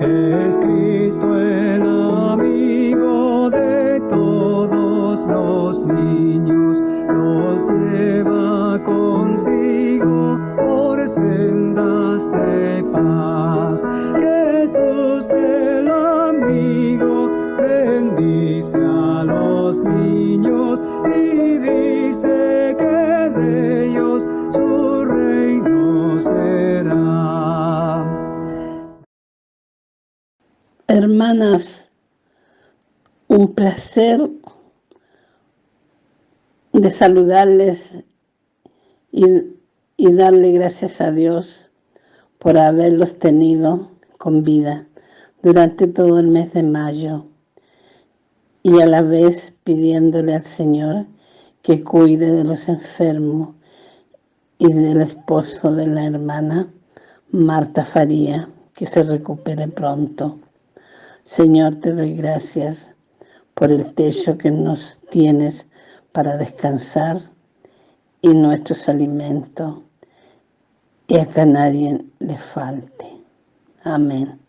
Es Cristo el amigo de todos los niños, los lleva consigo por sendas de paz. Jesús el amigo bendice a los niños y dice que de ellos su reino será. Hermanas, un placer de saludarles y darle gracias a Dios por haberlos tenido con vida durante todo el mes de mayo, y a la vez pidiéndole al Señor que cuide de los enfermos y del esposo de la hermana Marta Faría, que se recupere pronto. Señor, te doy gracias por el techo que nos tienes para descansar y nuestros alimentos, y a que a nadie le falte. Amén.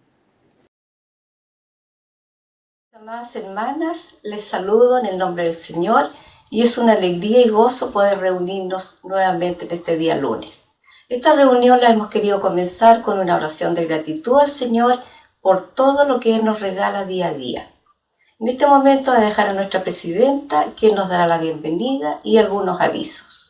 Amadas hermanas, les saludo en el nombre del Señor y es una alegría y gozo poder reunirnos nuevamente en este día lunes. Esta reunión la hemos querido comenzar con una oración de gratitud al Señor por todo lo que Él nos regala día a día. En este momento voy a dejar a nuestra presidenta, quien nos dará la bienvenida y algunos avisos.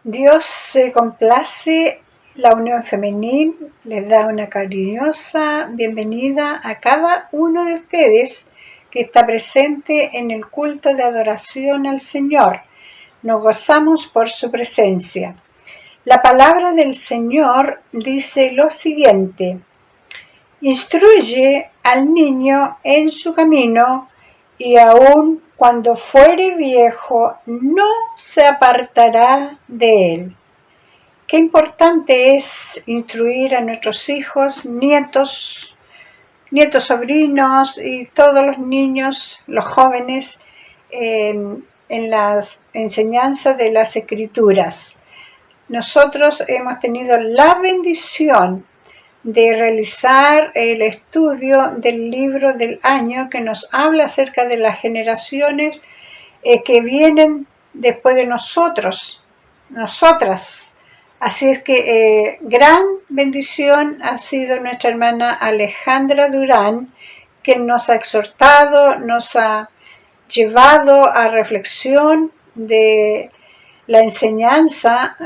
Dios se complace la unión femenil, les da una cariñosa bienvenida a cada uno de ustedes que está presente en el culto de adoración al Señor. Nos gozamos por su presencia. La palabra del Señor dice lo siguiente: instruye al niño en su camino y aún cuando fuere viejo, no se apartará de él. Qué importante es instruir a nuestros hijos, nietos, sobrinos y todos los niños, los jóvenes, en las enseñanzas de las Escrituras. Nosotros hemos tenido la bendición de realizar el estudio del libro del año que nos habla acerca de las generaciones que vienen después de nosotras. Así es que gran bendición ha sido nuestra hermana Alejandra Durán, que nos ha exhortado, nos ha llevado a reflexión de la enseñanza,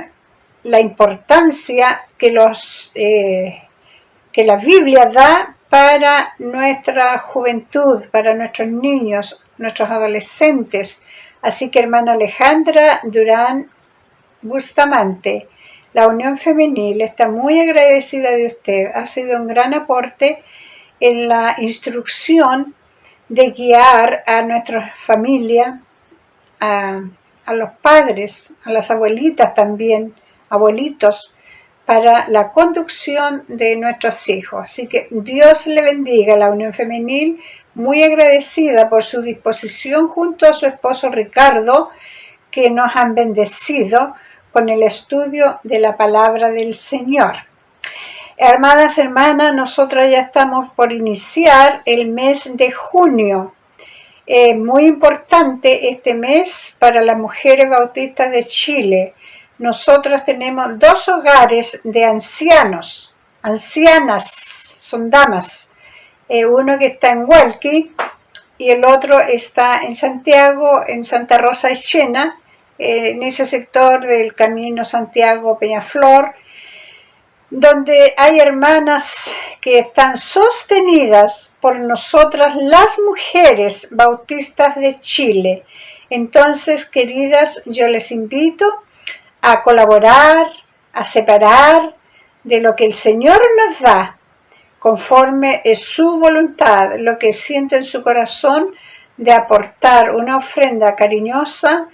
la importancia que la Biblia da para nuestra juventud, para nuestros niños, nuestros adolescentes. Así que hermana Alejandra Durán Bustamante, la Unión Femenil está muy agradecida de usted. Ha sido un gran aporte en la instrucción de guiar a nuestra familia, a los padres, a las abuelitas también, abuelitos, para la conducción de nuestros hijos. Así que Dios le bendiga a la Unión Femenil, muy agradecida por su disposición junto a su esposo Ricardo, que nos han bendecido con el estudio de la palabra del Señor. Hermanas, nosotras ya estamos por iniciar el mes de junio. Muy importante este mes para las mujeres bautistas de Chile. Nosotros tenemos 2 hogares de ancianas, son damas. Uno que está en Hualqui y el otro está en Santiago, en Santa Rosa Eschena, en ese sector del camino Santiago-Peñaflor, donde hay hermanas que están sostenidas por nosotras las mujeres bautistas de Chile. Entonces, queridas, yo les invito a colaborar, a separar de lo que el Señor nos da, conforme es su voluntad, lo que siente en su corazón, de aportar una ofrenda cariñosa,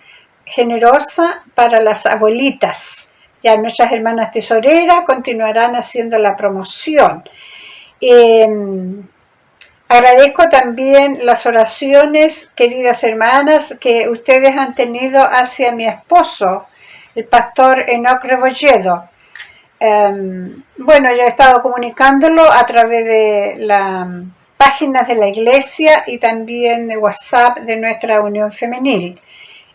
generosa para las abuelitas. Ya nuestras hermanas tesoreras continuarán haciendo la promoción. Agradezco también las oraciones, queridas hermanas, que ustedes han tenido hacia mi esposo, el pastor Enoc Rebolledo. Yo he estado comunicándolo a través de las páginas de la iglesia y también de WhatsApp de nuestra Unión Femenil.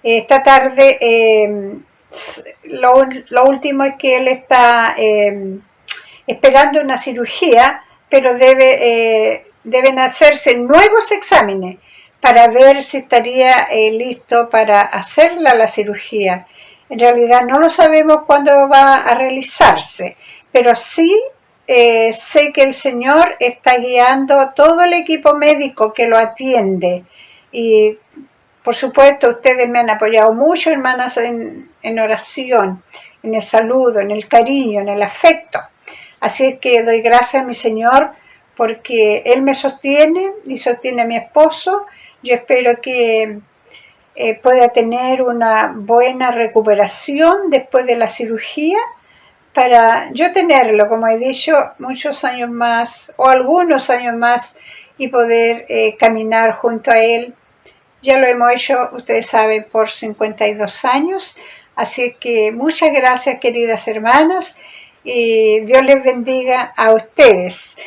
Esta tarde, lo último es que él está esperando una cirugía, pero deben hacerse nuevos exámenes para ver si estaría listo para hacerla la cirugía. En realidad no lo sabemos cuándo va a realizarse, pero sí sé que el Señor está guiando todo el equipo médico que lo atiende. Y por supuesto ustedes me han apoyado mucho, hermanas, en oración, en el saludo, en el cariño, en el afecto. Así es que doy gracias a mi Señor porque Él me sostiene y sostiene a mi esposo. Yo espero que pueda tener una buena recuperación después de la cirugía para yo tenerlo, como he dicho, muchos años más o algunos años más y poder caminar junto a Él. Ya lo hemos hecho, ustedes saben, por 52 años. Así que muchas gracias, queridas hermanas, y Dios les bendiga a ustedes.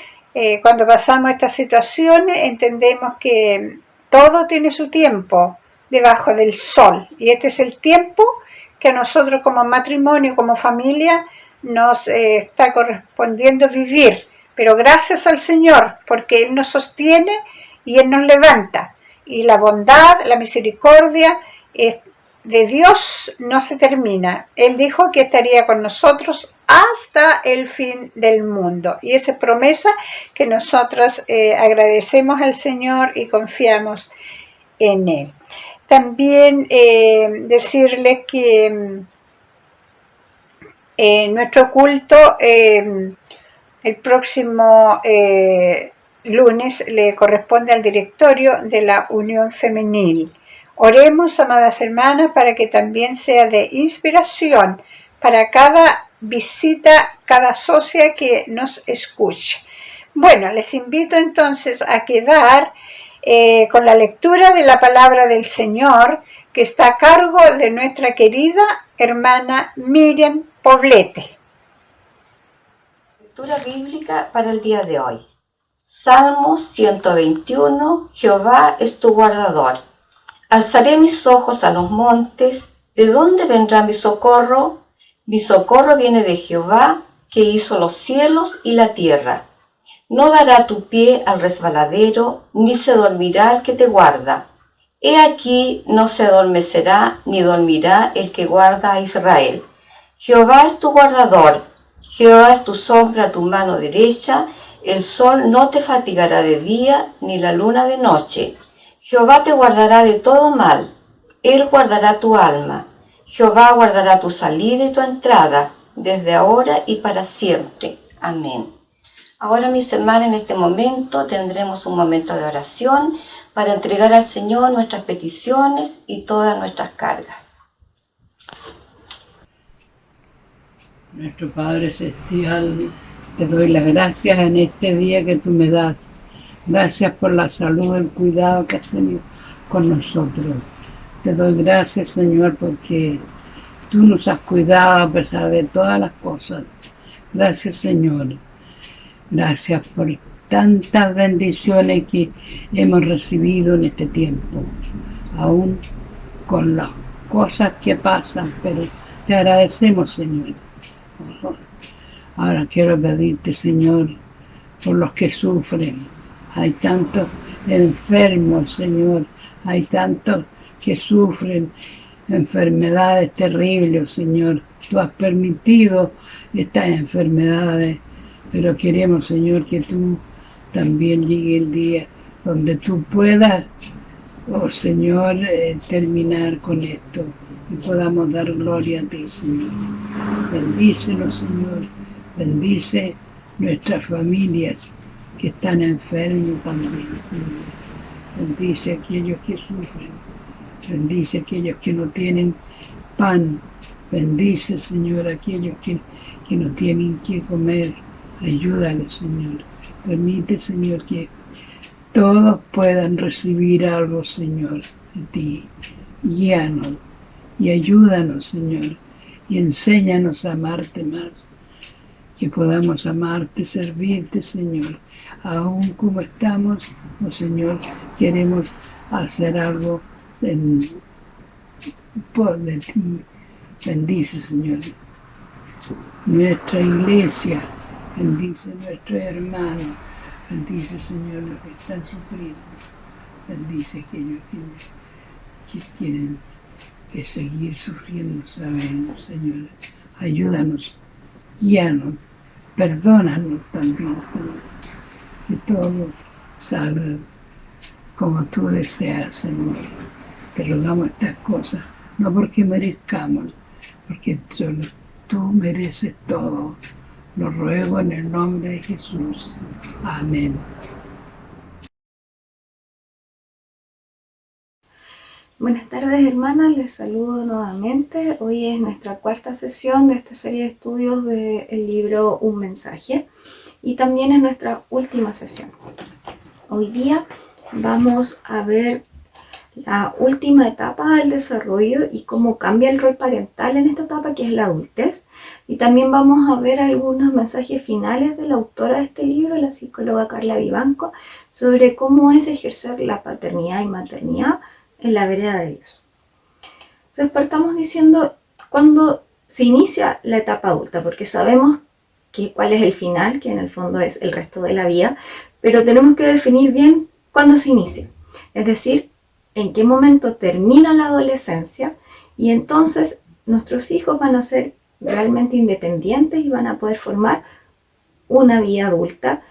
Cuando pasamos estas situaciones entendemos que todo tiene su tiempo debajo del sol, y este es el tiempo que a nosotros como matrimonio, como familia, nos está correspondiendo vivir, pero gracias al Señor, porque Él nos sostiene y Él nos levanta, y la bondad, la misericordia de Dios no se termina. Él dijo que estaría con nosotros hasta el fin del mundo, y esa es promesa que nosotros agradecemos al Señor y confiamos en Él. También decirles que nuestro culto el próximo lunes le corresponde al directorio de la Unión Femenil. Oremos, amadas hermanas, para que también sea de inspiración para cada visita, cada socia que nos escuche. Bueno, les invito entonces a quedar con la lectura de la palabra del Señor, que está a cargo de nuestra querida hermana Miriam Poblete. Lectura bíblica para el día de hoy. Salmos 121. Jehová es tu guardador. Alzaré mis ojos a los montes. ¿De dónde vendrá mi socorro? Mi socorro viene de Jehová, que hizo los cielos y la tierra. No dará tu pie al resbaladero, ni se dormirá el que te guarda. He aquí, no se adormecerá, ni dormirá el que guarda a Israel. Jehová es tu guardador. Jehová es tu sombra a tu mano derecha. El sol no te fatigará de día, ni la luna de noche. Jehová te guardará de todo mal. Él guardará tu alma. Jehová guardará tu salida y tu entrada, desde ahora y para siempre. Amén. Ahora, mis hermanos, en este momento tendremos un momento de oración para entregar al Señor nuestras peticiones y todas nuestras cargas. Nuestro Padre Celestial, te doy las gracias en este día que tú me das. Gracias por la salud, el cuidado que has tenido con nosotros. Te doy gracias, Señor, porque tú nos has cuidado a pesar de todas las cosas. Gracias, Señor. Gracias por tantas bendiciones que hemos recibido en este tiempo, aún con las cosas que pasan, pero te agradecemos, Señor. Ahora quiero pedirte, Señor, por los que sufren. Hay tantos enfermos, Señor. Hay tantos que sufren enfermedades terribles, Señor. Tú has permitido estas enfermedades, pero queremos, Señor, que tú también llegue el día donde tú puedas, oh Señor, terminar con esto y podamos dar gloria a ti, Señor. Bendícenos, Señor. Bendice nuestras familias que están enfermos también, Señor. Bendice a aquellos que sufren. Bendice a aquellos que no tienen pan. Bendice, Señor, a aquellos que no tienen que comer. Ayúdales, Señor. Permite, Señor, que todos puedan recibir algo, Señor, de ti. Guíanos y ayúdanos, Señor, y enséñanos a amarte más. Que podamos amarte, servirte, Señor. Aún como estamos, oh Señor, queremos hacer algo en pos de ti. Bendice, Señor, nuestra iglesia. Bendice a nuestros hermanos. Bendice, Señor, los que están sufriendo. Bendice a aquellos que tienen que seguir sufriendo. Sabemos, Señor. Ayúdanos, guíanos, perdónanos también, Señor. Que todo salga como tú deseas, Señor. Te rogamos estas cosas, no porque merezcamos, porque solo tú mereces todo. Lo ruego en el nombre de Jesús. Amén. Buenas tardes, hermanas, les saludo nuevamente. Hoy es nuestra cuarta sesión de esta serie de estudios del libro Un Mensaje y también es nuestra última sesión. Hoy día vamos a ver la última etapa del desarrollo y cómo cambia el rol parental en esta etapa, que es la adultez. Y también vamos a ver algunos mensajes finales de la autora de este libro, la psicóloga Carla Vivanco, sobre cómo es ejercer la paternidad y maternidad en la vereda de Dios. Entonces partamos diciendo cuándo se inicia la etapa adulta, porque sabemos cuál es el final, que en el fondo es el resto de la vida, pero tenemos que definir bien cuándo se inicia. Es decir, en qué momento termina la adolescencia y entonces nuestros hijos van a ser realmente independientes y van a poder formar una vida adulta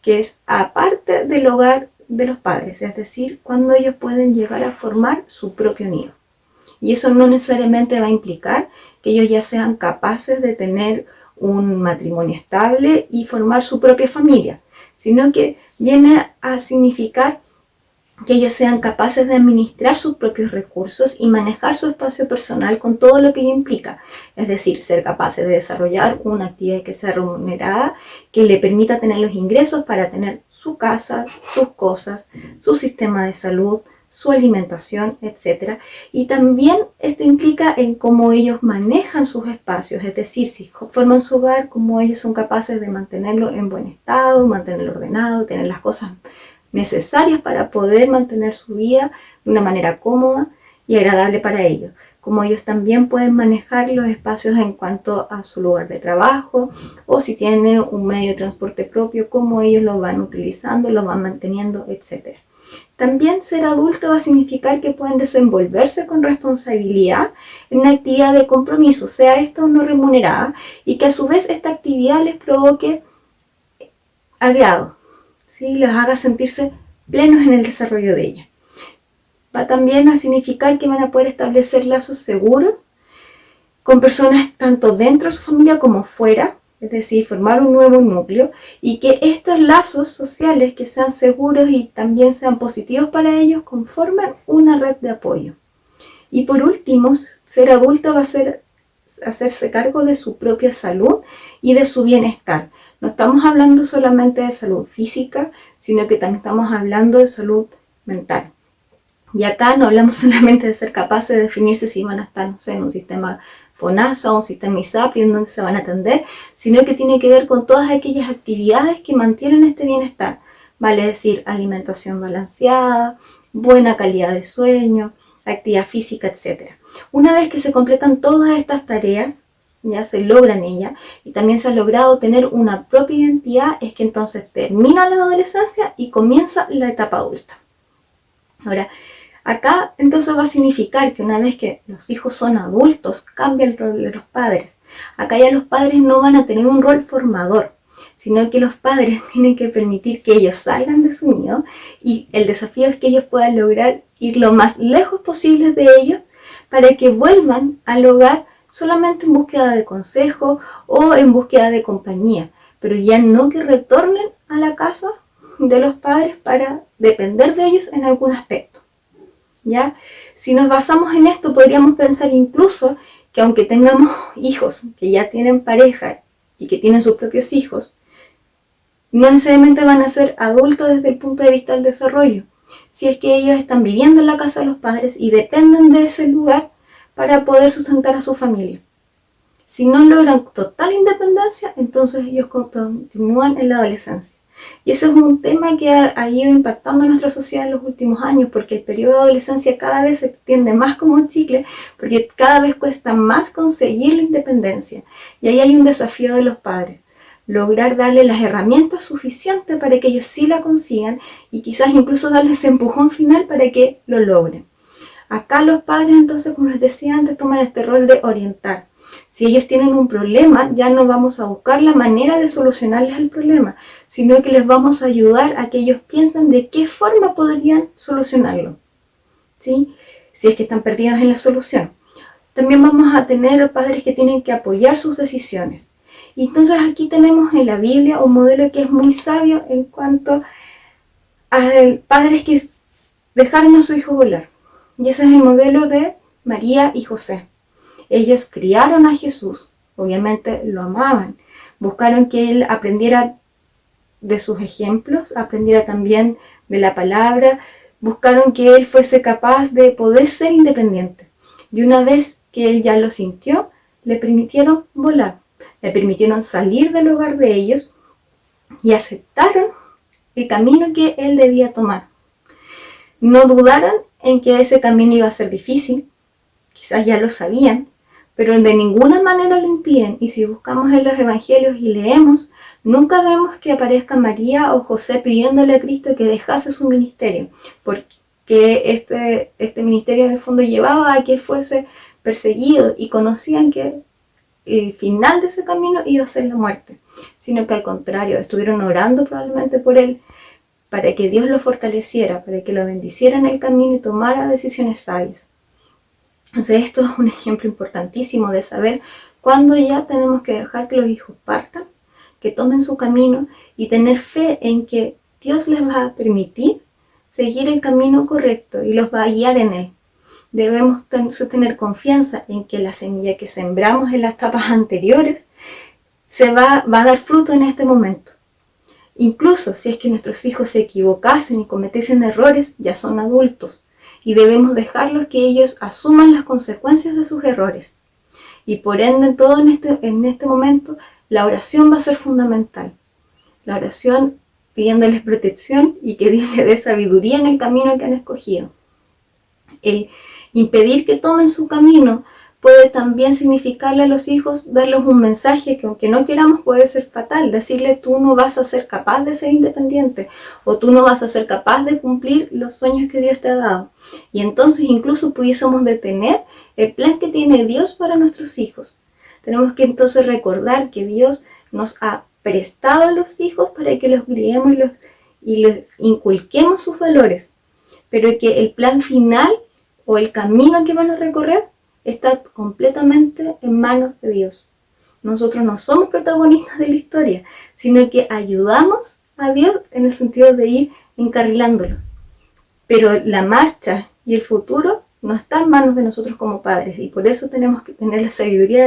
que es aparte del hogar de los padres, es decir, cuando ellos pueden llegar a formar su propio nido. Y eso no necesariamente va a implicar que ellos ya sean capaces de tener un matrimonio estable y formar su propia familia, sino que viene a significar que ellos sean capaces de administrar sus propios recursos y manejar su espacio personal con todo lo que ello implica. Es decir, ser capaces de desarrollar una actividad que sea remunerada, que le permita tener los ingresos para tener su casa, sus cosas, su sistema de salud, su alimentación, etc. Y también esto implica en cómo ellos manejan sus espacios, es decir, si forman su hogar, cómo ellos son capaces de mantenerlo en buen estado, mantenerlo ordenado, tener las cosas necesarias para poder mantener su vida de una manera cómoda y agradable para ellos. Como ellos también pueden manejar los espacios en cuanto a su lugar de trabajo o si tienen un medio de transporte propio, cómo ellos lo van utilizando, lo van manteniendo, etc. También ser adulto va a significar que pueden desenvolverse con responsabilidad en una actividad de compromiso, sea esta o no remunerada, y que a su vez esta actividad les provoque agrado, ¿sí? Les haga sentirse plenos en el desarrollo de ella. Va también a significar que van a poder establecer lazos seguros con personas tanto dentro de su familia como fuera, es decir, formar un nuevo núcleo, y que estos lazos sociales que sean seguros y también sean positivos para ellos conformen una red de apoyo. Y por último, ser adulto va a ser hacerse cargo de su propia salud y de su bienestar. No estamos hablando solamente de salud física, sino que también estamos hablando de salud mental. Y acá no hablamos solamente de ser capaces de definirse si van a estar, no sé, en un sistema FONASA o un sistema ISAPRI en donde se van a atender, sino que tiene que ver con todas aquellas actividades que mantienen este bienestar. Vale decir, alimentación balanceada, buena calidad de sueño, actividad física, etc. Una vez que se completan todas estas tareas, ya se logran ellas, y también se ha logrado tener una propia identidad, es que entonces termina la adolescencia y comienza la etapa adulta. Ahora, acá entonces va a significar que una vez que los hijos son adultos, cambia el rol de los padres. Acá ya los padres no van a tener un rol formador, sino que los padres tienen que permitir que ellos salgan de su nido, y el desafío es que ellos puedan lograr ir lo más lejos posible de ellos para que vuelvan al hogar solamente en búsqueda de consejo o en búsqueda de compañía, pero ya no que retornen a la casa de los padres para depender de ellos en algún aspecto. ¿Ya? Si nos basamos en esto, podríamos pensar incluso que aunque tengamos hijos que ya tienen pareja y que tienen sus propios hijos, no necesariamente van a ser adultos desde el punto de vista del desarrollo, si es que ellos están viviendo en la casa de los padres y dependen de ese lugar para poder sustentar a su familia. Si no logran total independencia, entonces ellos continúan en la adolescencia. Y ese es un tema que ha ido impactando a nuestra sociedad en los últimos años, porque el periodo de adolescencia cada vez se extiende más como un chicle, porque cada vez cuesta más conseguir la independencia. Y ahí hay un desafío de los padres, lograr darle las herramientas suficientes para que ellos sí la consigan y quizás incluso darles ese empujón final para que lo logren. Acá los padres entonces, como les decía antes, toman este rol de orientar. Si ellos tienen un problema, ya no vamos a buscar la manera de solucionarles el problema, sino que les vamos a ayudar a que ellos piensen de qué forma podrían solucionarlo, ¿sí? Si es que están perdidos en la solución. También vamos a tener padres que tienen que apoyar sus decisiones. Y entonces aquí tenemos en la Biblia un modelo que es muy sabio en cuanto a padres que dejaron a su hijo volar. Y ese es el modelo de María y José. Ellos criaron a Jesús, obviamente lo amaban, buscaron que él aprendiera de sus ejemplos, aprendiera también de la palabra, buscaron que él fuese capaz de poder ser independiente. Y una vez que él ya lo sintió, le permitieron volar, le permitieron salir del hogar de ellos y aceptaron el camino que él debía tomar. No dudaron en que ese camino iba a ser difícil, quizás ya lo sabían, pero de ninguna manera lo impiden. Y si buscamos en los evangelios y leemos, nunca vemos que aparezca María o José pidiéndole a Cristo que dejase su ministerio, porque este ministerio en el fondo llevaba a que fuese perseguido y conocían que el final de ese camino iba a ser la muerte, sino que al contrario, estuvieron orando probablemente por él para que Dios lo fortaleciera, para que lo bendiciera en el camino y tomara decisiones sabias. Entonces esto es un ejemplo importantísimo de saber cuándo ya tenemos que dejar que los hijos partan, que tomen su camino y tener fe en que Dios les va a permitir seguir el camino correcto y los va a guiar en él. Debemos tener confianza en que la semilla que sembramos en las etapas anteriores va a dar fruto en este momento. Incluso si es que nuestros hijos se equivocasen y cometiesen errores, ya son adultos y debemos dejarlos que ellos asuman las consecuencias de sus errores. Y por ende, en este momento, la oración va a ser fundamental. La oración pidiéndoles protección y que Dios les dé sabiduría en el camino que han escogido. El impedir que tomen su camino puede también significarle a los hijos darles un mensaje que, aunque no queramos, puede ser fatal. Decirle: tú no vas a ser capaz de ser independiente, o tú no vas a ser capaz de cumplir los sueños que Dios te ha dado. Y entonces incluso pudiésemos detener el plan que tiene Dios para nuestros hijos. Tenemos que entonces recordar que Dios nos ha prestado a los hijos para que los criemos y les inculquemos sus valores, pero que el plan final o el camino que van a recorrer está completamente en manos de Dios. Nosotros no somos protagonistas de la historia, sino que ayudamos a Dios en el sentido de ir encarrilándolo. Pero la marcha y el futuro no está en manos de nosotros como padres, y por eso tenemos que tener la sabiduría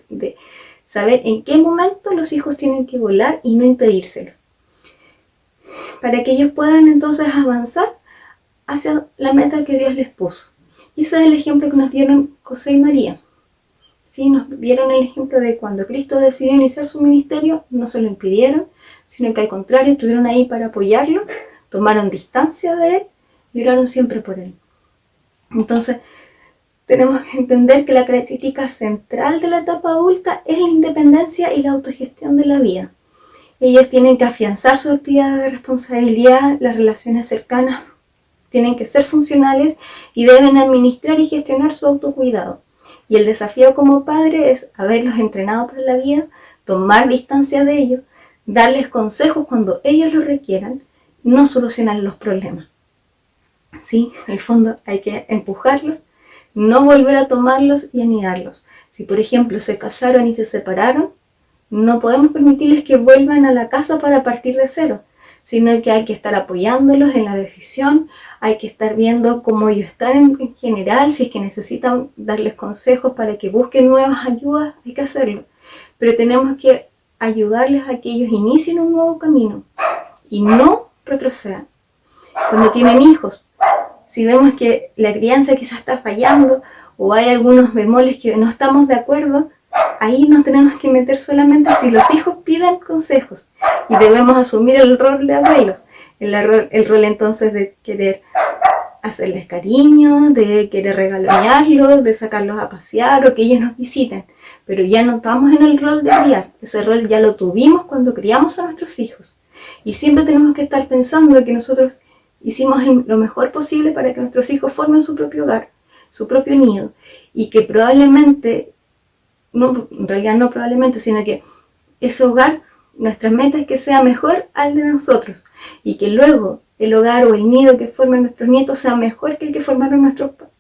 de saber en qué momento los hijos tienen que volar y no impedírselo, para que ellos puedan entonces avanzar hacia la meta que Dios les puso. Y ese es el ejemplo que nos dieron José y María. ¿Sí? Nos dieron el ejemplo de cuando Cristo decidió iniciar su ministerio, no se lo impidieron, sino que al contrario estuvieron ahí para apoyarlo, tomaron distancia de él y oraron siempre por él. Entonces, tenemos que entender que la característica central de la etapa adulta es la independencia y la autogestión de la vida. Ellos tienen que afianzar su actividad de responsabilidad, las relaciones cercanas tienen que ser funcionales y deben administrar y gestionar su autocuidado. Y el desafío como padre es haberlos entrenado para la vida, tomar distancia de ellos, darles consejos cuando ellos lo requieran, no solucionar los problemas. ¿Sí? En el fondo hay que empujarlos, no volver a tomarlos y anidarlos. Si por ejemplo se casaron y se separaron, no podemos permitirles que vuelvan a la casa para partir de cero, sino que hay que estar apoyándolos en la decisión, hay que estar viendo cómo ellos están en general, si es que necesitan darles consejos para que busquen nuevas ayudas, hay que hacerlo. Pero tenemos que ayudarles a que ellos inicien un nuevo camino y no retrocedan. Cuando tienen hijos, si vemos que la crianza quizás está fallando o hay algunos bemoles que no estamos de acuerdo, ahí nos tenemos que meter solamente si los hijos piden consejos y debemos asumir el rol de abuelos, el rol entonces de querer hacerles cariño, de querer regalonearlos, de sacarlos a pasear o que ellos nos visiten, pero ya no estamos en el rol de criar. Ese rol ya lo tuvimos cuando criamos a nuestros hijos y siempre tenemos que estar pensando que nosotros hicimos lo mejor posible para que nuestros hijos formen su propio hogar, su propio nido, y que probablemente, no, en realidad no probablemente, sino que ese hogar, nuestra meta es que sea mejor al de nosotros, y que luego el hogar o el nido que formen nuestros nietos sea mejor que el que formaron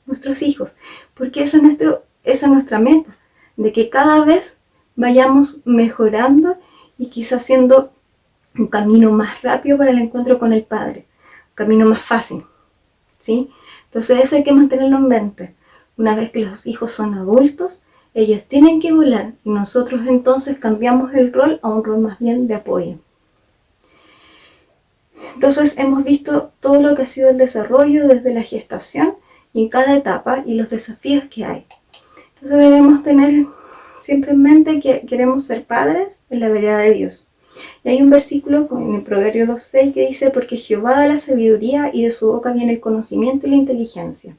nuestros hijos, porque esa es nuestra meta, de que cada vez vayamos mejorando y quizás haciendo un camino más rápido para el encuentro con el Padre, camino más fácil, ¿sí? Entonces eso hay que mantenerlo en mente. Una vez que los hijos son adultos, ellos tienen que volar y nosotros entonces cambiamos el rol a un rol más bien de apoyo. Entonces hemos visto todo lo que ha sido el desarrollo desde la gestación y en cada etapa y los desafíos que hay. Entonces debemos tener siempre en mente que queremos ser padres en la vereda de Dios. Y hay un versículo en el Proverbio 2:6 que dice: porque Jehová da la sabiduría y de su boca viene el conocimiento y la inteligencia.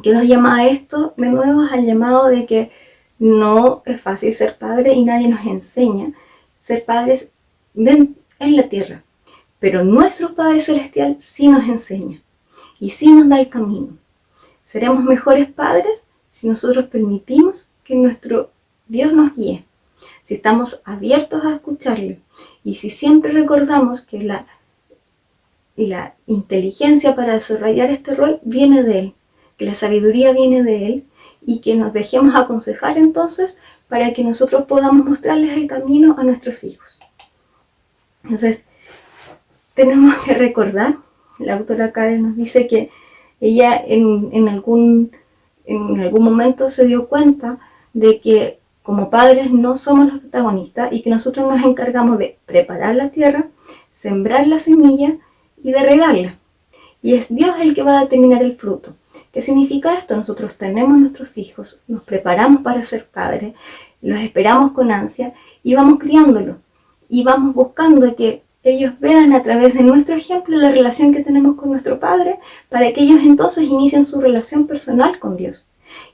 ¿Qué nos llama a esto? De nuevo al llamado de que no es fácil ser padre y nadie nos enseña ser padres en la tierra. Pero nuestro Padre Celestial sí nos enseña y sí nos da el camino. Seremos mejores padres si nosotros permitimos que nuestro Dios nos guíe. Si estamos abiertos a escucharlo y si siempre recordamos que la inteligencia para desarrollar este rol viene de Él, que la sabiduría viene de Él y que nos dejemos aconsejar entonces para que nosotros podamos mostrarles el camino a nuestros hijos. Entonces, tenemos que recordar la autora Karen nos dice que ella en algún momento se dio cuenta de que como padres no somos los protagonistas y que nosotros nos encargamos de preparar la tierra, sembrar la semilla y de regarla. Y es Dios el que va a determinar el fruto. ¿Qué significa esto? Nosotros tenemos nuestros hijos, nos preparamos para ser padres, los esperamos con ansia y vamos criándolos. Y vamos buscando que ellos vean a través de nuestro ejemplo la relación que tenemos con nuestro Padre, para que ellos entonces inicien su relación personal con Dios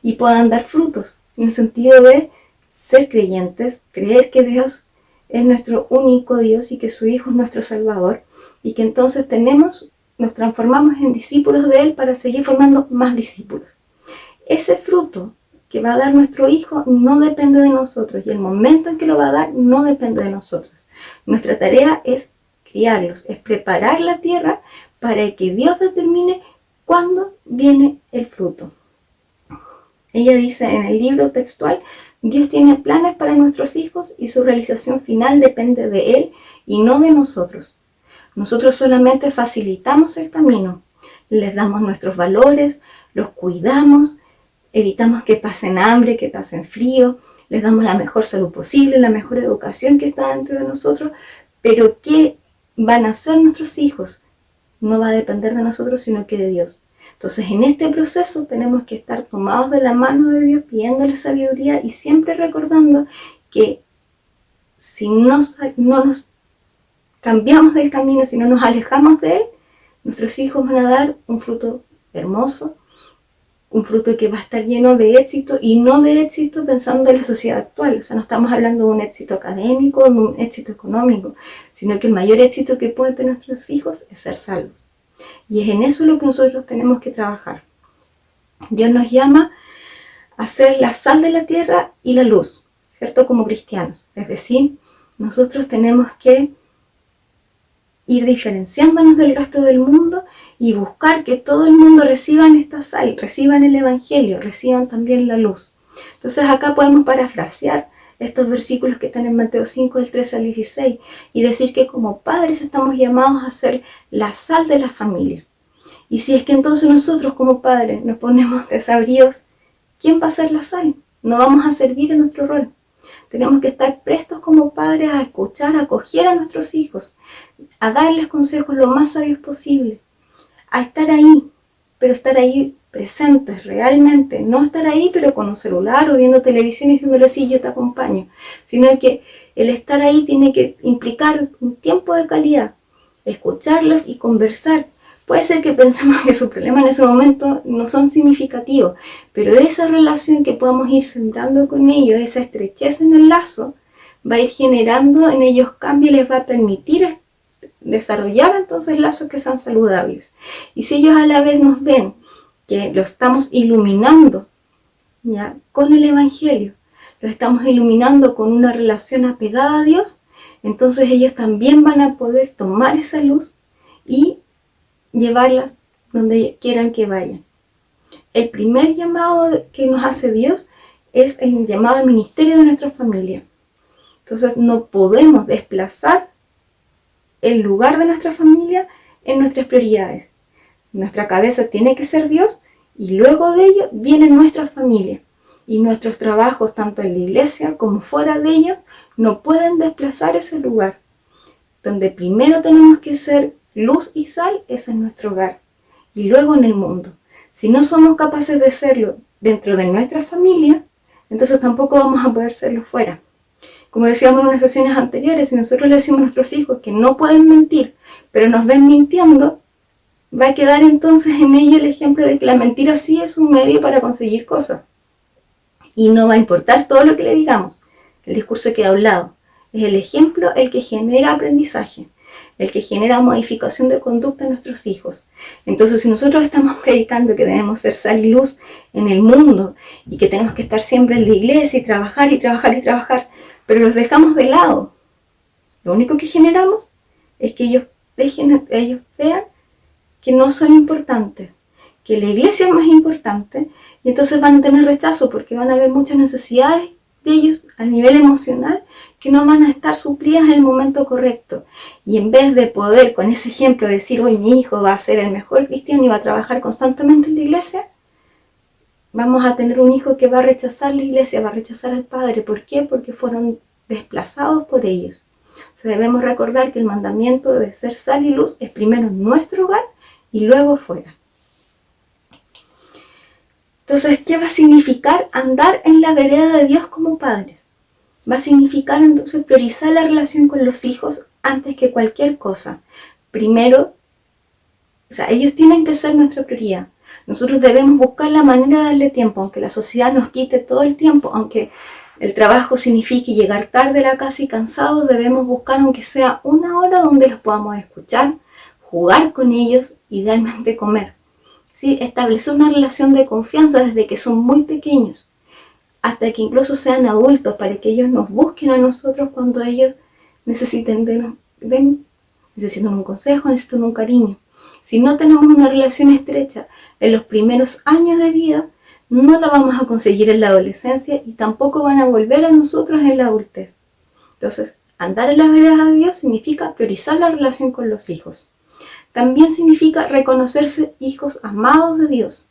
y puedan dar frutos, en el sentido de ser creyentes, creer que Dios es nuestro único Dios y que su Hijo es nuestro Salvador, y que entonces nos transformamos en discípulos de Él para seguir formando más discípulos. Ese fruto que va a dar nuestro Hijo no depende de nosotros, y el momento en que lo va a dar no depende de nosotros. Nuestra tarea es criarlos, es preparar la tierra para que Dios determine cuándo viene el fruto. Ella dice en el libro textual, Dios tiene planes para nuestros hijos y su realización final depende de Él y no de nosotros. Nosotros solamente facilitamos el camino, les damos nuestros valores, los cuidamos, evitamos que pasen hambre, que pasen frío, les damos la mejor salud posible, la mejor educación que está dentro de nosotros, pero ¿qué van a hacer nuestros hijos? No va a depender de nosotros, sino que de Dios. Entonces, en este proceso tenemos que estar tomados de la mano de Dios, pidiéndole sabiduría y siempre recordando que si no nos cambiamos del camino, si no nos alejamos de Él, nuestros hijos van a dar un fruto hermoso, un fruto que va a estar lleno de éxito, y no de éxito pensando en la sociedad actual. O sea, no estamos hablando de un éxito académico, de un éxito económico, sino que el mayor éxito que pueden tener nuestros hijos es ser salvos. Y es en eso lo que nosotros tenemos que trabajar. Dios nos llama a ser la sal de la tierra y la luz, ¿cierto? Como cristianos. Es decir, nosotros tenemos que ir diferenciándonos del resto del mundo y buscar que todo el mundo reciban esta sal, reciban el Evangelio, reciban también la luz. Entonces acá podemos parafrasear estos versículos que están en Mateo 5, del 13 al 16, y decir que como padres estamos llamados a ser la sal de la familia. Y si es que entonces nosotros como padres nos ponemos desabridos, ¿quién va a ser la sal? No vamos a servir en nuestro rol. Tenemos que estar prestos como padres a escuchar, a acoger a nuestros hijos, a darles consejos lo más sabios posible, a estar ahí, pero estar ahí presentes realmente, no estar ahí pero con un celular o viendo televisión y diciéndole sí, yo te acompaño, sino que el estar ahí tiene que implicar un tiempo de calidad, escucharlos y conversar. Puede ser que pensemos que sus problemas en ese momento no son significativos, pero esa relación que podamos ir sembrando con ellos, esa estrechez en el lazo, va a ir generando en ellos cambio y les va a permitir desarrollar entonces lazos que sean saludables. Y si ellos a la vez nos ven que lo estamos iluminando, ¿ya?, con el Evangelio, lo estamos iluminando con una relación apegada a Dios, entonces ellos también van a poder tomar esa luz y llevarlas donde quieran que vayan. El primer llamado que nos hace Dios es el llamado al ministerio de nuestra familia. Entonces no podemos desplazar el lugar de nuestra familia en nuestras prioridades. Nuestra cabeza tiene que ser Dios y luego de ello viene nuestra familia. Y nuestros trabajos, tanto en la iglesia como fuera de ella, no pueden desplazar ese lugar. Donde primero tenemos que ser luz y sal es en nuestro hogar y luego en el mundo. Si no somos capaces de serlo dentro de nuestra familia, entonces tampoco vamos a poder serlo fuera. Como decíamos en unas sesiones anteriores, si nosotros le decimos a nuestros hijos que no pueden mentir, pero nos ven mintiendo, va a quedar entonces en ello el ejemplo de que la mentira sí es un medio para conseguir cosas. Y no va a importar todo lo que le digamos, el discurso queda a un lado. Es el ejemplo el que genera aprendizaje, el que genera modificación de conducta en nuestros hijos. Entonces, si nosotros estamos predicando que debemos ser sal y luz en el mundo y que tenemos que estar siempre en la iglesia y trabajar y trabajar y trabajar, pero los dejamos de lado, lo único que generamos es que ellos vean que no son importantes, que la iglesia es más importante, y entonces van a tener rechazo porque van a haber muchas necesidades de ellos a nivel emocional que no van a estar suplidas en el momento correcto. Y en vez de poder con ese ejemplo decir, hoy mi hijo va a ser el mejor cristiano y va a trabajar constantemente en la iglesia, vamos a tener un hijo que va a rechazar la iglesia, va a rechazar al padre. ¿Por qué? Porque fueron desplazados por ellos. O sea, debemos recordar que el mandamiento de ser sal y luz es primero en nuestro hogar y luego fuera. Entonces, ¿qué va a significar andar en la vereda de Dios como padres? Va a significar entonces priorizar la relación con los hijos antes que cualquier cosa. Primero, o sea, ellos tienen que ser nuestra prioridad. Nosotros debemos buscar la manera de darle tiempo, aunque la sociedad nos quite todo el tiempo, aunque el trabajo signifique llegar tarde a la casa y cansados, debemos buscar aunque sea una hora donde los podamos escuchar, jugar con ellos, idealmente comer. ¿Sí? Establecer una relación de confianza desde que son muy pequeños, hasta que incluso sean adultos, para que ellos nos busquen a nosotros cuando ellos necesiten necesitan un consejo, necesitan un cariño. Si no tenemos una relación estrecha en los primeros años de vida, no la vamos a conseguir en la adolescencia y tampoco van a volver a nosotros en la adultez. Entonces, andar en la vereda de Dios significa priorizar la relación con los hijos. También significa reconocerse hijos amados de Dios.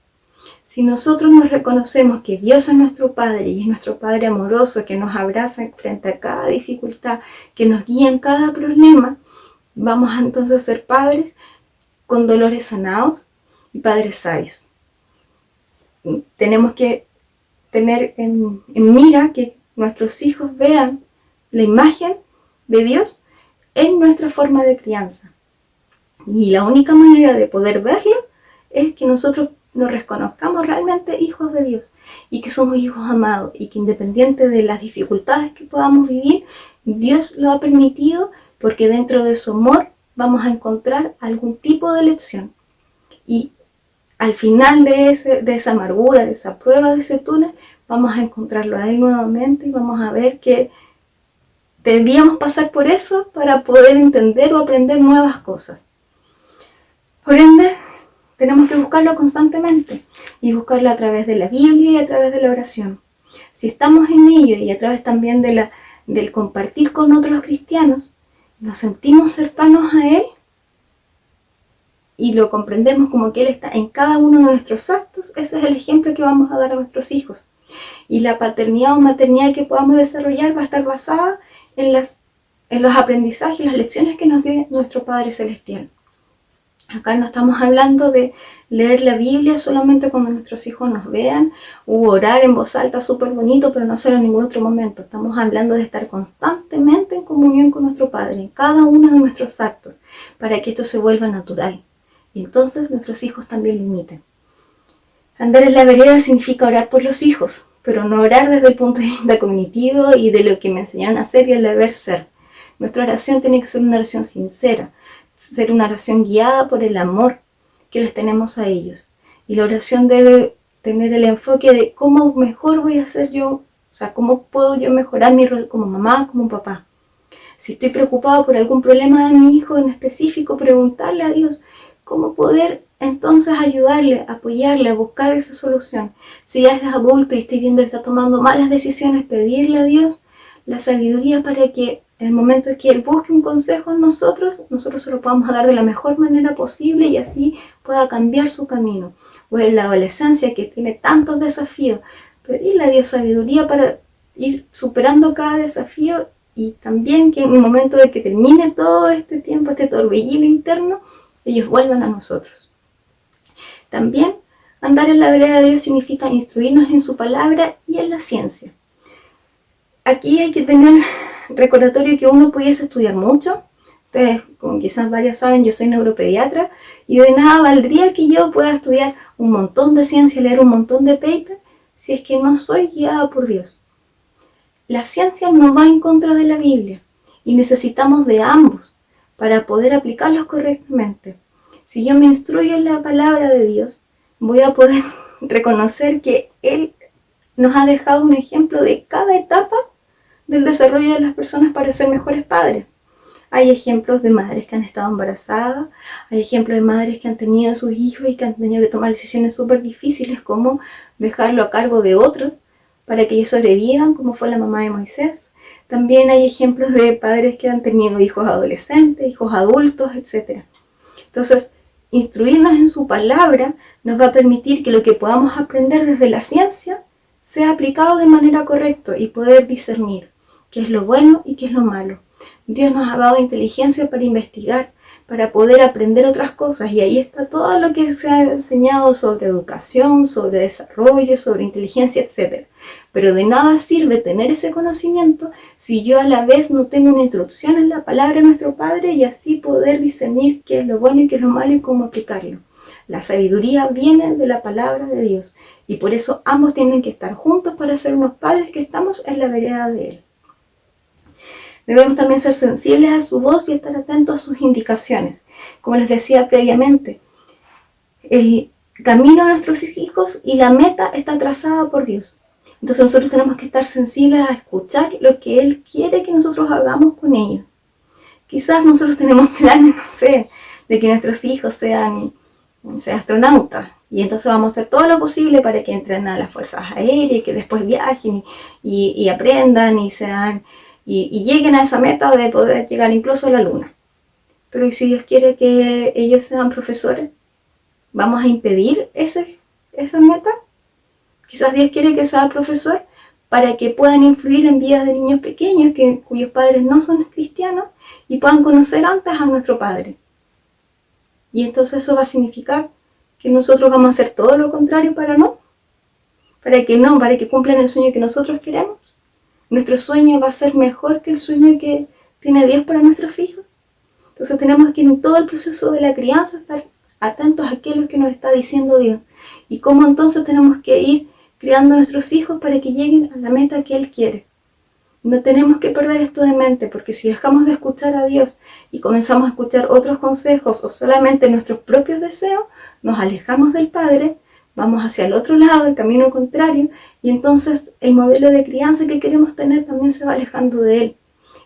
Si nosotros nos reconocemos que Dios es nuestro Padre y es nuestro Padre amoroso, que nos abraza frente a cada dificultad, que nos guía en cada problema, vamos a entonces ser padres con dolores sanados y padres sabios. Tenemos que tener en mira que nuestros hijos vean la imagen de Dios en nuestra forma de crianza. Y la única manera de poder verlo es que nosotros nos reconozcamos realmente hijos de Dios y que somos hijos amados y que independiente de las dificultades que podamos vivir, Dios lo ha permitido porque dentro de su amor vamos a encontrar algún tipo de lección. Y al final de esa amargura, de esa prueba, de ese túnel, vamos a encontrarlo a Él nuevamente y vamos a ver que debíamos pasar por eso para poder entender o aprender nuevas cosas. Por ende, tenemos que buscarlo constantemente y buscarlo a través de la Biblia y a través de la oración. Si estamos en ello y a través también del compartir con otros cristianos, nos sentimos cercanos a Él y lo comprendemos como que Él está en cada uno de nuestros actos, ese es el ejemplo que vamos a dar a nuestros hijos. Y la paternidad o maternidad que podamos desarrollar va a estar basada en los aprendizajes y las lecciones que nos dio nuestro Padre Celestial. Acá no estamos hablando de leer la Biblia solamente cuando nuestros hijos nos vean, u orar en voz alta súper bonito, pero no hacerlo en ningún otro momento. Estamos hablando de estar constantemente en comunión con nuestro Padre, en cada uno de nuestros actos, para que esto se vuelva natural. Y entonces nuestros hijos también lo imiten. Andar en la vereda significa orar por los hijos, pero no orar desde el punto de vista cognitivo y de lo que me enseñaron a hacer y el deber ser. Nuestra oración tiene que ser una oración sincera, ser una oración guiada por el amor que les tenemos a ellos. Y la oración debe tener el enfoque de cómo mejor voy a ser yo, o sea, cómo puedo yo mejorar mi rol como mamá, como papá. Si estoy preocupado por algún problema de mi hijo en específico, preguntarle a Dios cómo poder entonces ayudarle, apoyarle a buscar esa solución. Si ya es adulto y estoy viendo que está tomando malas decisiones, pedirle a Dios la sabiduría para que en el momento en que Él busque un consejo en nosotros se lo podamos dar de la mejor manera posible y así pueda cambiar su camino. O en la adolescencia que tiene tantos desafíos, pedirle a Dios sabiduría para ir superando cada desafío y también que en el momento de que termine todo este tiempo, este torbellino interno, ellos vuelvan a nosotros. También andar en la vereda de Dios significa instruirnos en su palabra y en la ciencia. Aquí hay que tener recordatorio que uno pudiese estudiar mucho. Ustedes, como quizás varias saben, yo soy neuropediatra y de nada valdría que yo pueda estudiar un montón de ciencia, leer un montón de papers, si es que no soy guiada por Dios. La ciencia no va en contra de la Biblia y necesitamos de ambos para poder aplicarlos correctamente. Si yo me instruyo en la palabra de Dios, voy a poder reconocer que Él nos ha dejado un ejemplo de cada etapa del desarrollo de las personas para ser mejores padres. Hay ejemplos de madres que han estado embarazadas, hay ejemplos de madres que han tenido a sus hijos y que han tenido que tomar decisiones súper difíciles como dejarlo a cargo de otros para que ellos sobrevivan, como fue la mamá de Moisés. también hay ejemplos de padres que han tenido hijos adolescentes, hijos adultos, etc. Entonces, instruirnos en su palabra nos va a permitir que lo que podamos aprender desde la ciencia sea aplicado de manera correcta y poder discernir qué es lo bueno y qué es lo malo. Dios nos ha dado inteligencia para investigar, para poder aprender otras cosas, y ahí está todo lo que se ha enseñado sobre educación, sobre desarrollo, sobre inteligencia, etc. Pero de nada sirve tener ese conocimiento si yo a la vez no tengo una instrucción en la palabra de nuestro Padre y así poder discernir qué es lo bueno y qué es lo malo y cómo aplicarlo. La sabiduría viene de la palabra de Dios y por eso ambos tienen que estar juntos para ser unos padres que estamos en la vereda de Él. Debemos también ser sensibles a su voz y estar atentos a sus indicaciones. Como les decía previamente, el camino de nuestros hijos y la meta está trazada por Dios. Entonces nosotros tenemos que estar sensibles a escuchar lo que Él quiere que nosotros hagamos con ellos. Quizás nosotros tenemos planes, no sé, de que nuestros hijos sean astronautas. Y entonces vamos a hacer todo lo posible para que entren a las fuerzas aéreas y que después viajen y aprendan y lleguen a esa meta de poder llegar incluso a la luna. Pero ¿y si Dios quiere que ellos sean profesores? ¿Vamos a impedir esa meta? Quizás Dios quiere que sea profesor para que puedan influir en vidas de niños pequeños cuyos padres no son cristianos y puedan conocer antes a nuestro Padre. Y entonces eso va a significar que nosotros vamos a hacer todo lo contrario para que cumplan el sueño que nosotros queremos. Nuestro sueño va a ser mejor que el sueño que tiene Dios para nuestros hijos. Entonces tenemos que en todo el proceso de la crianza estar atentos a qué es lo que nos está diciendo Dios y cómo entonces tenemos que ir criando a nuestros hijos para que lleguen a la meta que Él quiere. No tenemos que perder esto de mente, porque si dejamos de escuchar a Dios y comenzamos a escuchar otros consejos o solamente nuestros propios deseos, nos alejamos del Padre, vamos hacia el otro lado, el camino contrario, y entonces el modelo de crianza que queremos tener también se va alejando de Él.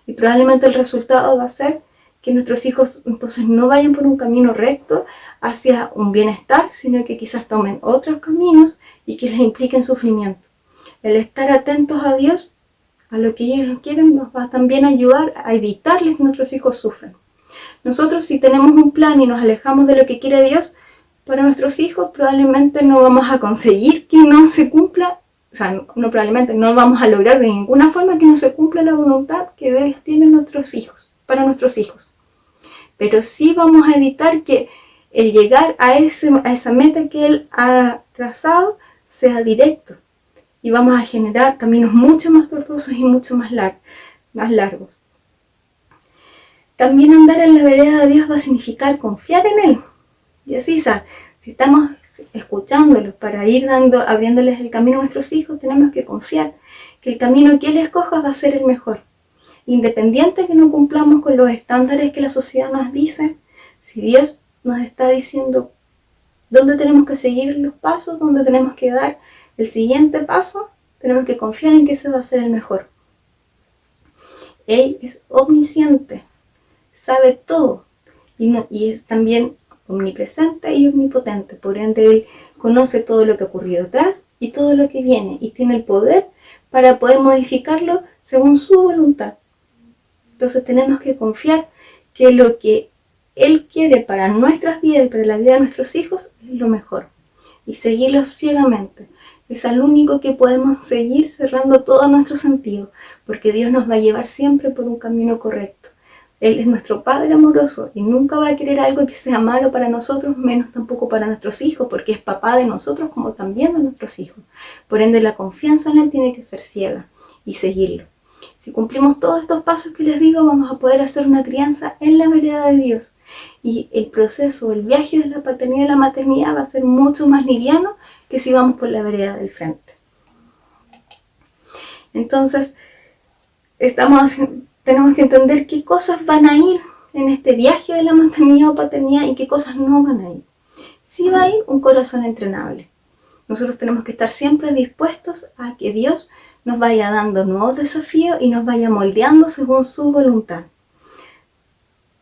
Y probablemente el resultado va a ser que nuestros hijos entonces no vayan por un camino recto hacia un bienestar, sino que quizás tomen otros caminos y que les impliquen sufrimiento. El estar atentos a Dios, a lo que ellos quieren, nos va también a ayudar a evitarles que nuestros hijos sufran. Nosotros, si tenemos un plan y nos alejamos de lo que quiere Dios para nuestros hijos, probablemente no vamos a conseguir que no se cumpla, no vamos a lograr de ninguna forma que no se cumpla la voluntad que Dios tiene para nuestros hijos. Pero sí vamos a evitar que el llegar a esa meta que Él ha trazado sea directo. Y vamos a generar caminos mucho más tortuosos y mucho más largos. También andar en la vereda de Dios va a significar confiar en Él. Y así, si estamos escuchándolos para ir abriéndoles el camino a nuestros hijos, tenemos que confiar que el camino que Él escoja va a ser el mejor. Independiente que no cumplamos con los estándares que la sociedad nos dice, si Dios nos está diciendo dónde tenemos que seguir los pasos, dónde tenemos que dar el siguiente paso, tenemos que confiar en que ese va a ser el mejor. Él es omnisciente, sabe todo y es también omnipresente y omnipotente. Por ende, Él conoce todo lo que ha ocurrido atrás y todo lo que viene y tiene el poder para poder modificarlo según su voluntad. Entonces tenemos que confiar que lo que Él quiere para nuestras vidas y para la vida de nuestros hijos es lo mejor y seguirlos ciegamente. Es al único que podemos seguir cerrando todo nuestro sentido, porque Dios nos va a llevar siempre por un camino correcto. Él es nuestro Padre amoroso y nunca va a querer algo que sea malo para nosotros, menos tampoco para nuestros hijos, porque es papá de nosotros como también de nuestros hijos. Por ende, la confianza en Él tiene que ser ciega y seguirlo. Si cumplimos todos estos pasos que les digo, vamos a poder hacer una crianza en la vereda de Dios. Y el proceso, el viaje de la paternidad y la maternidad va a ser mucho más liviano que si vamos por la vereda del frente. Entonces, tenemos que entender qué cosas van a ir en este viaje de la maternidad o paternidad y qué cosas no van a ir. Sí va a ir un corazón entrenable. Nosotros tenemos que estar siempre dispuestos a que Dios nos vaya dando nuevos desafíos y nos vaya moldeando según su voluntad.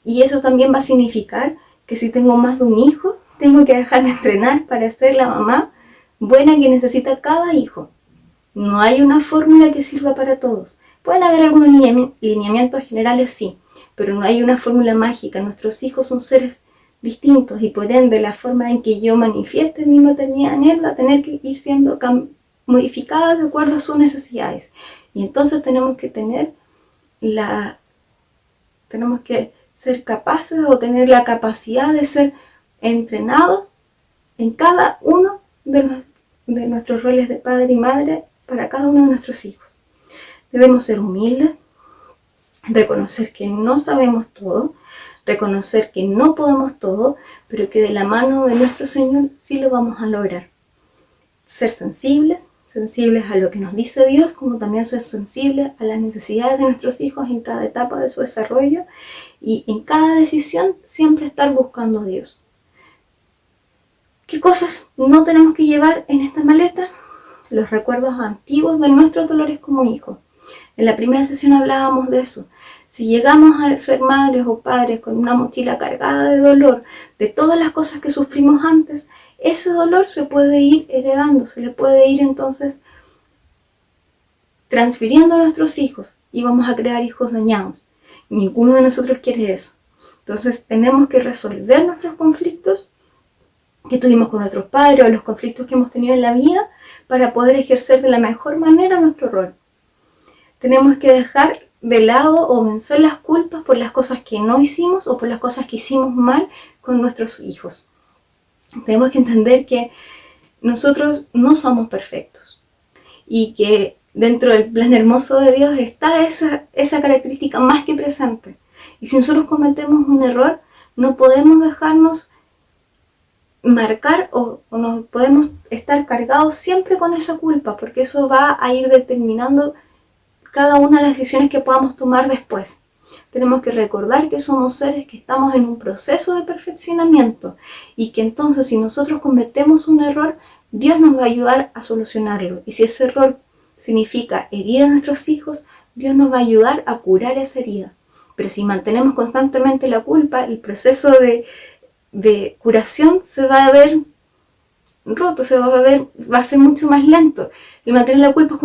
Y eso también va a significar que si tengo más de un hijo, tengo que dejar de entrenar para ser la mamá buena que necesita cada hijo. No hay una fórmula que sirva para todos. Pueden haber algunos lineamientos generales, sí, pero no hay una fórmula mágica. Nuestros hijos son seres distintos y por ende la forma en que yo manifieste mi maternidad en él va a tener que ir siendo modificada de acuerdo a sus necesidades. Y entonces tenemos que ser capaces o tener la capacidad de ser entrenados en cada uno de nuestros roles de padre y madre para cada uno de nuestros hijos. Debemos ser humildes, reconocer que no sabemos todo, reconocer que no podemos todo, pero que de la mano de nuestro Señor sí lo vamos a lograr. Ser sensibles a lo que nos dice Dios, como también ser sensibles a las necesidades de nuestros hijos en cada etapa de su desarrollo y en cada decisión siempre estar buscando a Dios. ¿Qué cosas no tenemos que llevar en esta maleta? Los recuerdos antiguos de nuestros dolores como hijos. En la primera sesión hablábamos de eso. Si llegamos a ser madres o padres con una mochila cargada de dolor, de todas las cosas que sufrimos antes, ese dolor se puede ir heredando, se le puede ir entonces transfiriendo a nuestros hijos y vamos a crear hijos dañados. Ninguno de nosotros quiere eso. Entonces tenemos que resolver nuestros conflictos que tuvimos con nuestros padres o los conflictos que hemos tenido en la vida para poder ejercer de la mejor manera nuestro rol. Tenemos que dejar de lado o vencer las culpas por las cosas que no hicimos o por las cosas que hicimos mal con nuestros hijos. Tenemos que entender que nosotros no somos perfectos y que dentro del plan hermoso de Dios está esa característica más que presente. Y si nosotros cometemos un error, no podemos dejarnos marcar o no podemos estar cargados siempre con esa culpa, porque eso va a ir determinando cada una de las decisiones que podamos tomar después. Tenemos que recordar que somos seres que estamos en un proceso de perfeccionamiento y que entonces si nosotros cometemos un error, Dios nos va a ayudar a solucionarlo. Y si ese error significa herir a nuestros hijos, Dios nos va a ayudar a curar esa herida. Pero si mantenemos constantemente la culpa, el proceso de curación se va a ver roto, va a ser mucho más lento. El mantener la culpa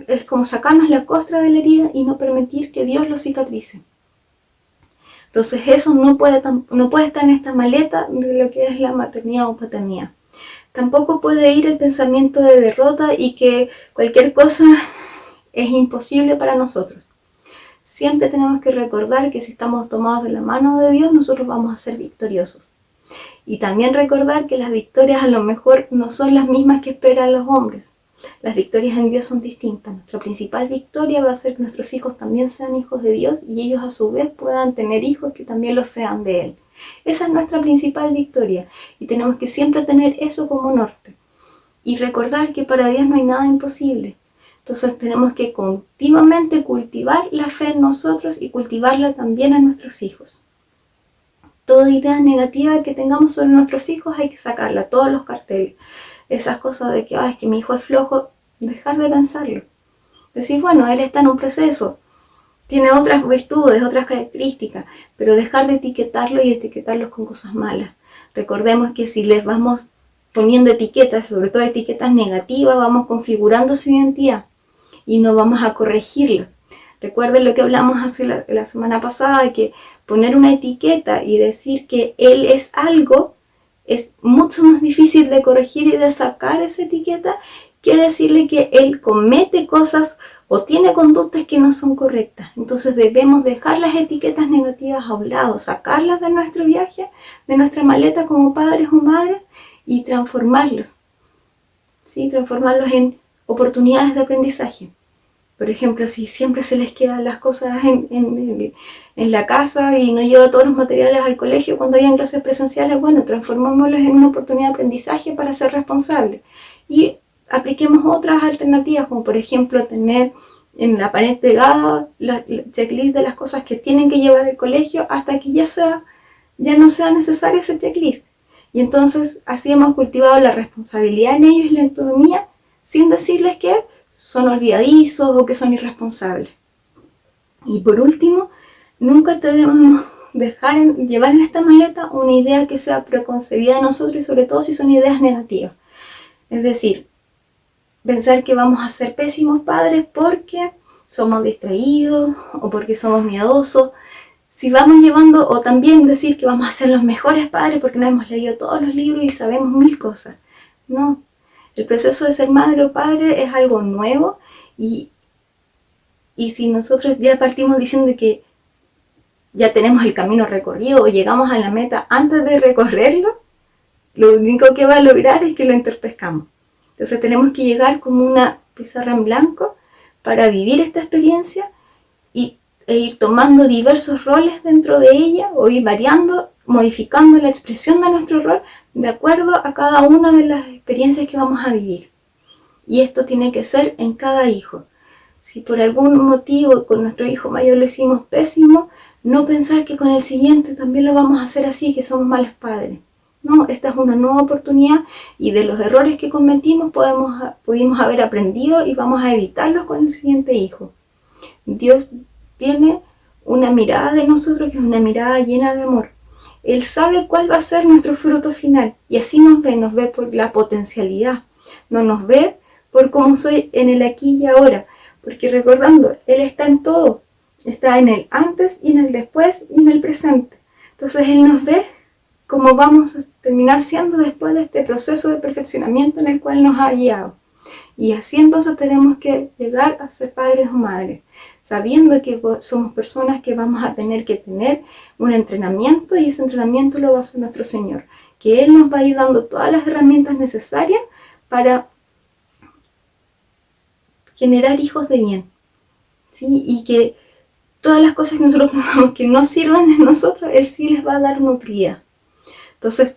es como sacarnos la costra de la herida y no permitir que Dios lo cicatrice. Entonces eso no puede estar en esta maleta de lo que es la maternidad o paternidad. Tampoco puede ir el pensamiento de derrota y que cualquier cosa es imposible para nosotros. Siempre tenemos que recordar que si estamos tomados de la mano de Dios, nosotros vamos a ser victoriosos. Y también recordar que las victorias a lo mejor no son las mismas que esperan los hombres. Las victorias en Dios son distintas. Nuestra principal victoria va a ser que nuestros hijos también sean hijos de Dios y ellos a su vez puedan tener hijos que también lo sean de Él. Esa es nuestra principal victoria y tenemos que siempre tener eso como norte. Y recordar que para Dios no hay nada imposible. Entonces tenemos que continuamente cultivar la fe en nosotros y cultivarla también en nuestros hijos. Toda idea negativa que tengamos sobre nuestros hijos hay que sacarla, todos los carteles. Esas cosas de que, es que mi hijo es flojo, dejar de pensarlo. Decir, bueno, él está en un proceso, tiene otras virtudes, otras características, pero dejar de etiquetarlo y etiquetarlos con cosas malas. Recordemos que si les vamos poniendo etiquetas, sobre todo etiquetas negativas, vamos configurando su identidad y no vamos a corregirlo. Recuerden lo que hablamos la semana pasada, de que poner una etiqueta y decir que él es algo es mucho más difícil de corregir y de sacar esa etiqueta que decirle que él comete cosas o tiene conductas que no son correctas. Entonces debemos dejar las etiquetas negativas a un lado, sacarlas de nuestro viaje, de nuestra maleta como padres o madres y transformarlos. ¿Sí? Transformarlos en oportunidades de aprendizaje. Por ejemplo, si siempre se les quedan las cosas en la casa y no lleva todos los materiales al colegio cuando hayan clases presenciales, bueno, transformémoslos en una oportunidad de aprendizaje para ser responsables. Y apliquemos otras alternativas, como por ejemplo tener en la pared pegada la checklist de las cosas que tienen que llevar al colegio hasta que ya no sea necesario ese checklist. Y entonces así hemos cultivado la responsabilidad en ellos y la autonomía sin decirles que son olvidadizos o que son irresponsables. Y por último, nunca debemos llevar en esta maleta una idea que sea preconcebida de nosotros y sobre todo si son ideas negativas. Es decir, pensar que vamos a ser pésimos padres porque somos distraídos o porque somos miedosos. Si vamos llevando, o también decir que vamos a ser los mejores padres porque no hemos leído todos los libros y sabemos 1000 cosas. No, el proceso de ser madre o padre es algo nuevo y si nosotros ya partimos diciendo que ya tenemos el camino recorrido o llegamos a la meta antes de recorrerlo, lo único que va a lograr es que lo entorpezcamos. Entonces tenemos que llegar como una pizarra en blanco para vivir esta experiencia e ir tomando diversos roles dentro de ella o ir variando, modificando la expresión de nuestro rol de acuerdo a cada una de las experiencias que vamos a vivir. Y esto tiene que ser en cada hijo. Si por algún motivo con nuestro hijo mayor lo hicimos pésimo, no pensar que con el siguiente también lo vamos a hacer así, que somos malos padres. No, esta es una nueva oportunidad y de los errores que cometimos pudimos haber aprendido y vamos a evitarlos con el siguiente hijo. Dios tiene una mirada de nosotros que es una mirada llena de amor. Él sabe cuál va a ser nuestro fruto final y así nos ve por la potencialidad, no nos ve por cómo soy en el aquí y ahora, porque recordando, Él está en todo, está en el antes y en el después y en el presente. Entonces Él nos ve como vamos a terminar siendo después de este proceso de perfeccionamiento en el cual nos ha guiado. Y así entonces tenemos que llegar a ser padres o madres, sabiendo que somos personas que vamos a tener que tener un entrenamiento y ese entrenamiento lo va a hacer nuestro Señor, que Él nos va a ir dando todas las herramientas necesarias para generar hijos de bien, ¿sí? Y que todas las cosas que nosotros pensamos que no sirvan de nosotros, Él sí les va a dar una utilidad. Entonces,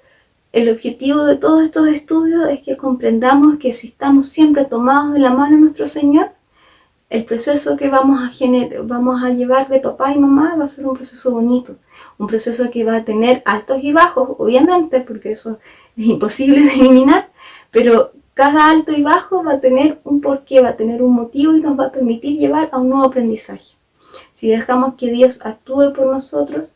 el objetivo de todos estos estudios es que comprendamos que si estamos siempre tomados de la mano de nuestro Señor, el proceso que vamos a llevar de papá y mamá va a ser un proceso bonito, un proceso que va a tener altos y bajos, obviamente, porque eso es imposible de eliminar, pero cada alto y bajo va a tener un porqué, va a tener un motivo y nos va a permitir llevar a un nuevo aprendizaje. Si dejamos que Dios actúe por nosotros,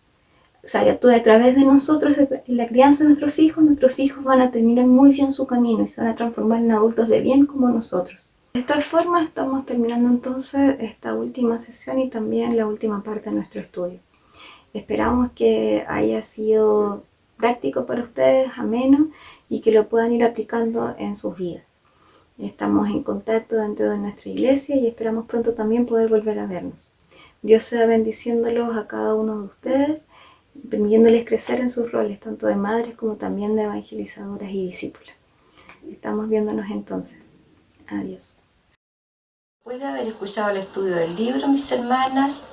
o sea, que actúe a través de nosotros en la crianza de nuestros hijos van a terminar muy bien su camino y se van a transformar en adultos de bien como nosotros. De tal forma estamos terminando entonces esta última sesión y también la última parte de nuestro estudio. Esperamos que haya sido práctico para ustedes, ameno, y que lo puedan ir aplicando en sus vidas. Estamos en contacto dentro de nuestra iglesia y esperamos pronto también poder volver a vernos. Dios sea bendiciéndolos a cada uno de ustedes, permitiéndoles crecer en sus roles, tanto de madres como también de evangelizadoras y discípulas. Estamos viéndonos entonces. Adiós. Después de haber escuchado el estudio del libro, mis hermanas,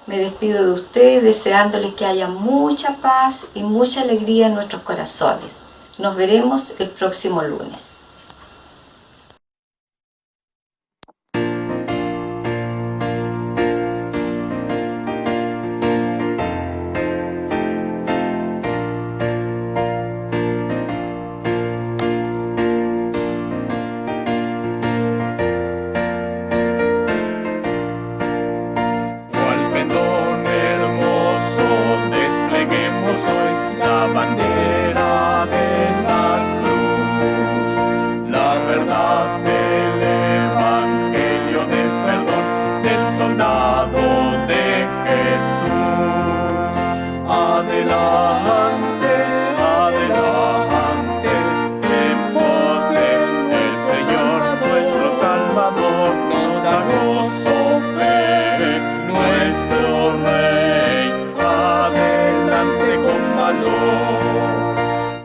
me despido de ustedes deseándoles que haya mucha paz y mucha alegría en nuestros corazones. Nos veremos el próximo lunes.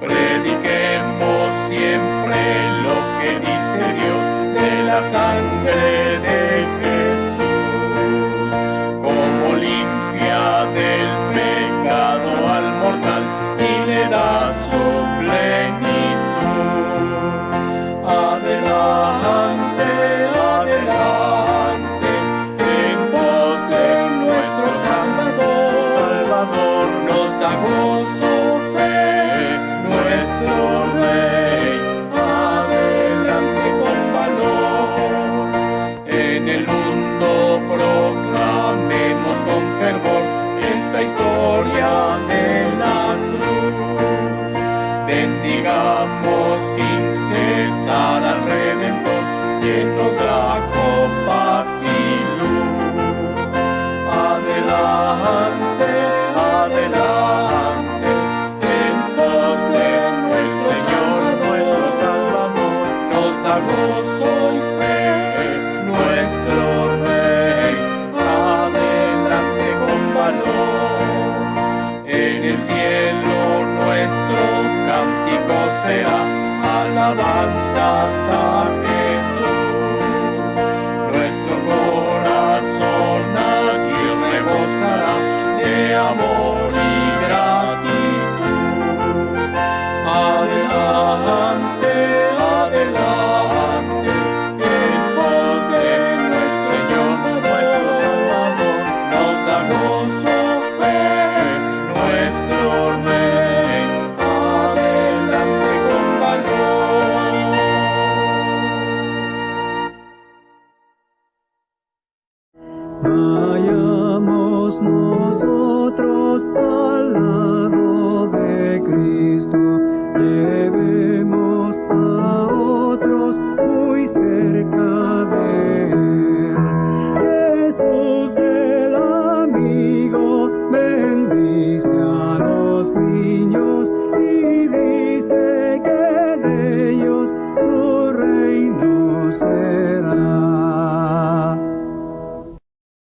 Prediquemos siempre lo que dice Dios de la sangre de Jesús, como limpia del pecado al mortal y le da su plenitud. Adelante, adelante, en voz de nuestro Salvador nos da gozo. Rey, adelante con valor. En el mundo proclamemos con fervor esta historia de la cruz. Bendigamos sin cesar al Redentor, quien nos trajo paz y luz. será alabanzas a Jesús. Nuestro corazón aquí rebosará de amor y gratitud. Adelante, adelante, en pos de nuestro Señor, nuestro Salvador, nos da gozo ver nuestro Rey. Adelante con valor. Vayamos nosotros al lado de Cristo, llevemos a otros muy cerca de Él. Jesús el amigo bendice